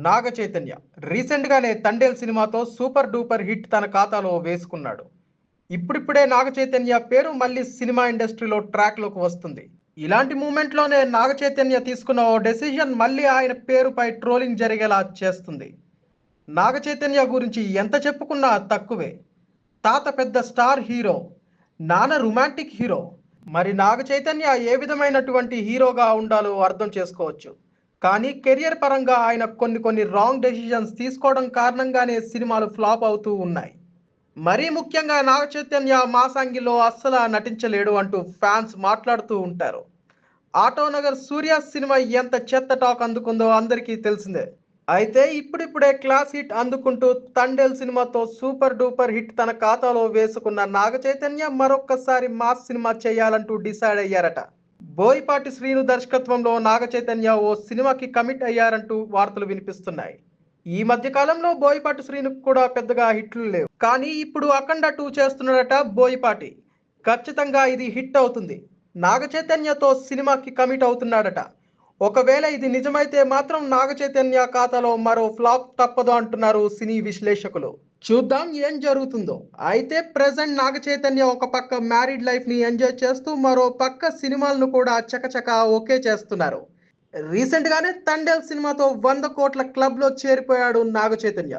Naga Chaitanya recent గానే తండేల్ సినిమాతో super duper hit తన ఖాతాలో వేసుకున్నాడు. ఇప్పుడిప్పుడే నాగ చైతన్య పేరు మళ్ళీ సినిమా ఇండస్ట్రీలో ట్రాక్ లోకి వస్తుంది. ఇలాంటి మూమెంట్ లోనే నాగ చైతన్య తీసుకున్న ఓ డెసిషన్ మళ్ళీ ఆయన పేరుపై ట్రోలింగ్ జరిగేలా చేస్తుంది. నాగ చైతన్య గురించి ఎంత చెప్పుకున్నా తక్కువే. తాత పెద్ద స్టార్ హీరో, నాన్న రొమాంటిక్ హీరో. మరి నాగ చైతన్య ఏ విధమైనటువంటి హీరోగా ఉండాలో అర్థం చేసుకోవచ్చు. కానీ కెరియర్ పరంగా ఆయన కొన్ని రాంగ్ డెసిషన్స్ తీసుకోవడం కారణంగానే సినిమాలు ఫ్లాప్ అవుతూ ఉన్నాయి. మరీ ముఖ్యంగా నాగ చైతన్య మాసాంగిలో అస్సలు నటించలేడు అంటూ ఫ్యాన్స్ మాట్లాడుతూ ఉంటారు. ఆటోనగర్ సూర్య సినిమా ఎంత చెత్త టాక్ అందుకుందో అందరికీ తెలిసిందే. అయితే ఇప్పుడిప్పుడే క్లాస్ హిట్ అందుకుంటూ తండేల్ సినిమాతో సూపర్ డూపర్ హిట్ తన ఖాతాలో వేసుకున్న నాగ చైతన్య మరొక్కసారి మాస్ సినిమా చేయాలంటూ డిసైడ్ అయ్యారట. బోయపాటి శ్రీను దర్శకత్వంలో నాగ చైతన్య ఓ సినిమాకి కమిట్ అయ్యారంటూ వార్తలు వినిపిస్తున్నాయి. ఈ మధ్య కాలంలో బోయపాటి శ్రీనుకు కూడా పెద్దగా హిట్లు లేవు. కానీ ఇప్పుడు అఖండ 2 చేస్తున్నాడట బోయపాటి. ఖచ్చితంగా ఇది హిట్ అవుతుంది. నాగ చైతన్యతో సినిమాకి కమిట్ అవుతున్నాడట. ఒకవేళ ఇది నిజమైతే మాత్రం నాగ చైతన్య ఖాతాలో మరో ఫ్లాప్ తప్పదు అంటున్నారు సినీ విశ్లేషకులు. చూద్దాం ఏం జరుగుతుందో. అయితే ప్రెసెంట్ నాగ చైతన్య ఒక పక్క మ్యారీడ్ లైఫ్ ని ఎంజాయ్ చేస్తూ మరో పక్క సినిమాలను కూడా చకచక ఓకే చేస్తున్నారు. రీసెంట్ గానే తండేల్ సినిమాతో 100 కోట్ల క్లబ్ లో చేరిపోయాడు నాగ చైతన్య.